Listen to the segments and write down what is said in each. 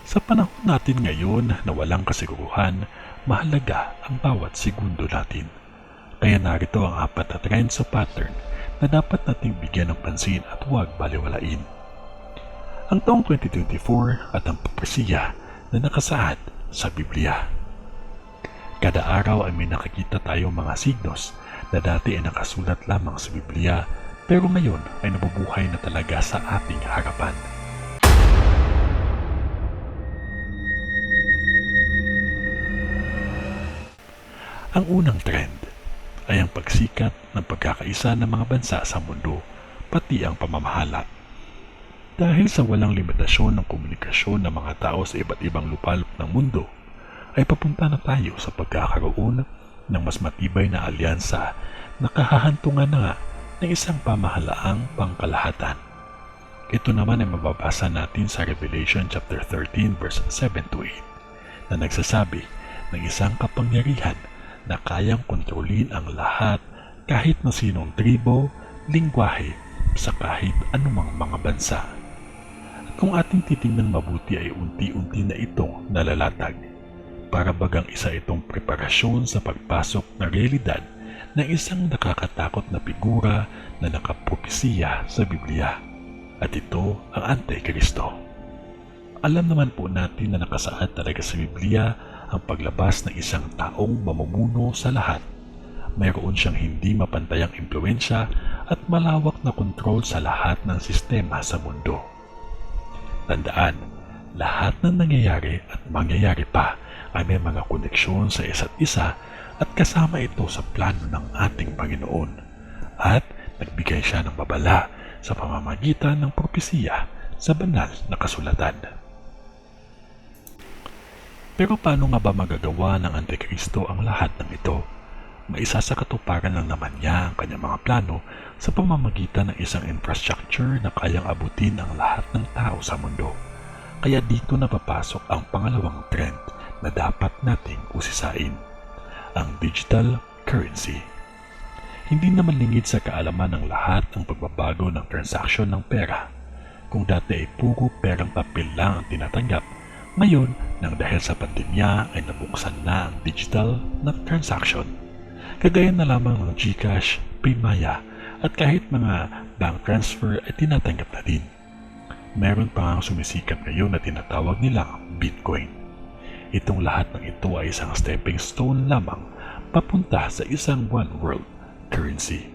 Sa panahon natin ngayon na walang kasiguruhan, mahalaga ang bawat segundo natin. Kaya narito ang 4 na trends o pattern na dapat nating bigyan ng pansin at huwag baliwalain. Ang taong 2024 at ang propesiya na nakasaad sa Biblia. Kada araw ay may nakikita tayong mga signos na dati ay nakasulat lamang sa Biblia pero ngayon ay nabubuhay na talaga sa ating harapan. Ang unang trend ay ang pagsikat ng pagkakaisa ng mga bansa sa mundo, pati ang pamamahala. Dahil sa walang limitasyon ng komunikasyon ng mga tao sa iba't ibang lupalop ng mundo, ay papunta na tayo sa pagkakaroon ng mas matibay na alyansa na kahahantungan na nga ng isang pamahalaang pangkalahatan. Ito naman ay mababasa natin sa Revelation chapter 13 verse 7 to 8 na nagsasabi ng isang kapangyarihan na kayang kontrolin ang lahat kahit na sinong tribo, lingwahe sa kahit anumang mga bansa. At kung ating titingnan mabuti ay unti-unti na itong nalalatag. Para bagang isa itong preparasyon sa pagpasok na realidad ng isang nakakatakot na figura na nakapropesiya sa Biblia. At ito ang Antikristo. Alam naman po natin na nakasaad talaga sa Biblia ang paglabas ng isang taong mamumuno sa lahat. Mayroon siyang hindi mapantayang impluensya at malawak na kontrol sa lahat ng sistema sa mundo. Tandaan, lahat ng nangyayari at mangyayari pa ay may mga koneksyon sa isa't isa at kasama ito sa plano ng ating Panginoon. At nagbigay siya ng babala sa pamamagitan ng propesiya sa banal na kasulatan. Pero paano nga ba magagawa ng Antikristo ang lahat ng ito? Maisasakatuparan lang naman niya ang kanyang mga plano sa pamamagitan ng isang infrastructure na kayang abutin ang lahat ng tao sa mundo. Kaya dito napapasok ang pangalawang trend na dapat nating usisain, ang digital currency. Hindi naman lingid sa kaalaman ng lahat ang pagbabago ng transaksyon ng pera. Kung dati ay puro perang papel lang ang tinatanggap, ngayon, nang dahil sa pandemya ay nabuksan na ang digital na transaction. Kagaya na lamang ng GCash, Paymaya at kahit mga bank transfer ay tinatanggap na din. Meron pa ang sumisikat ngayon na tinatawag nilang Bitcoin. Itong lahat ng ito ay isang stepping stone lamang papunta sa isang one world currency.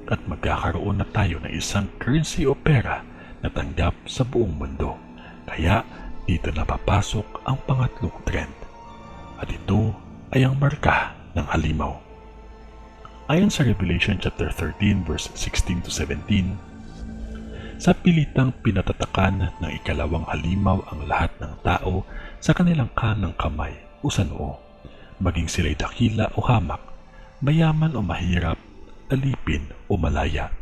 At magkakaroon na tayo ng isang currency o pera na tanggap sa buong mundo. Kaya, dito na papasok ang pangatlong trend. At ito ay ang marka ng halimaw. Ayon sa Revelation chapter 13 verse 16 to 17, sa pilitang pinatatakakan ng ikalawang halimaw ang lahat ng tao sa kanilang kanang kamay o sa noo, maging sila'y dakila o hamak, mayaman o mahirap, alipin o malaya,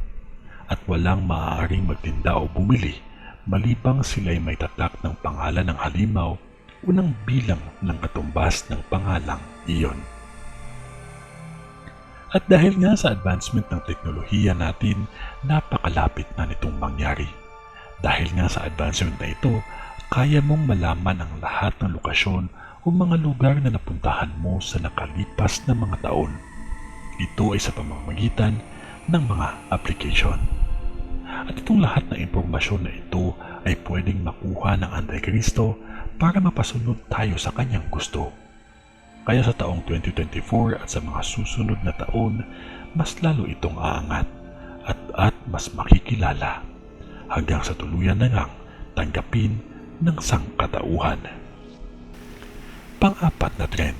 at walang maaaring magtinda o bumili malibang sila'y may tatak ng pangalan ng halimaw o ng bilang ng katumbas ng pangalang iyon. At dahil nga sa advancement ng teknolohiya natin, napakalapit na nitong mangyari. Dahil nga sa advancement na ito, kaya mong malaman ang lahat ng lokasyon o mga lugar na napuntahan mo sa nakalipas na mga taon. Ito ay sa pamamagitan ng mga application. At itong lahat ng impormasyon na ito ay pwedeng makuha ng Antikristo para mapasunod tayo sa kanyang gusto. Kaya sa taong 2024 at sa mga susunod na taon, mas lalo itong aangat at mas makikilala hanggang sa tuluyan na ngang tanggapin ng sangkatauhan. Pang-apat na trend,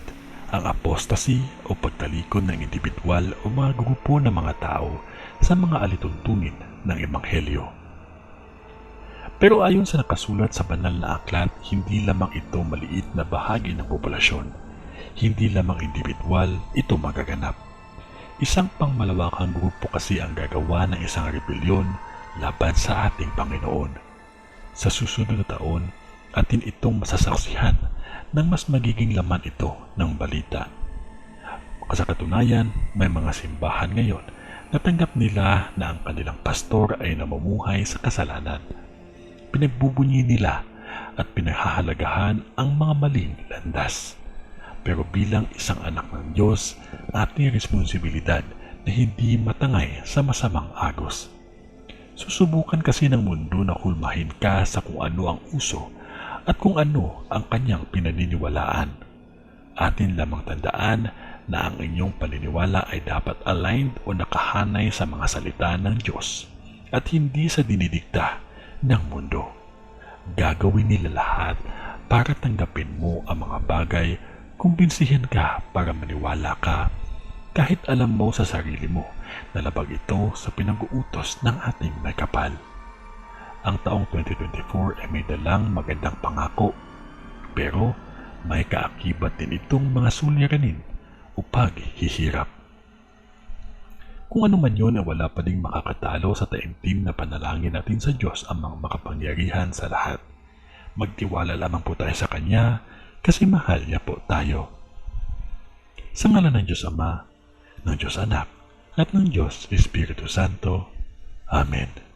ang apostasy o pagtalikod ng individual o mga grupo ng mga tao sa mga alituntunin ng Ebanghelyo. Pero ayon sa nakasulat sa banal na aklat, hindi lamang ito maliit na bahagi ng populasyon. Hindi lamang individual ito magaganap. Isang pangmalawakang grupo kasi ang gagawa ng isang rebelyon laban sa ating Panginoon. Sa susunod na taon, atin itong masasaksihan nang mas magiging laman ito ng balita. Sa katunayan, may mga simbahan ngayon natanggap nila na ang kanilang pastor ay namumuhay sa kasalanan. Pinagbubunyi nila at pinahahalagahan ang mga maling landas. Pero bilang isang anak ng Diyos, ating responsibilidad na hindi matangay sa masamang agos. Susubukan kasi ng mundo na hulmahin ka sa kung ano ang uso at kung ano ang kanyang pinaniniwalaan. Atin lamang tandaan na ang inyong paniniwala ay dapat aligned o nakahanay sa mga salita ng Diyos at hindi sa dinidikta ng mundo. Gagawin nila lahat para tanggapin mo ang mga bagay, kumbinsihin ka para maniwala ka, kahit alam mo sa sarili mo na labag ito sa pinag-uutos ng ating may kapal. Ang taong 2024 ay may dalang magandang pangako, pero may kaakibat din itong mga suliranin o paghihirap. Kung ano man yun ay wala pa ding makakatalo sa taimtim na panalangin natin sa Diyos ang mga makapangyarihan sa lahat. Magtiwala lamang po tayo sa Kanya kasi mahal niya po tayo. Sa ngalan ng Diyos Ama, ng Diyos Anak, at ng Diyos Espiritu Santo. Amen.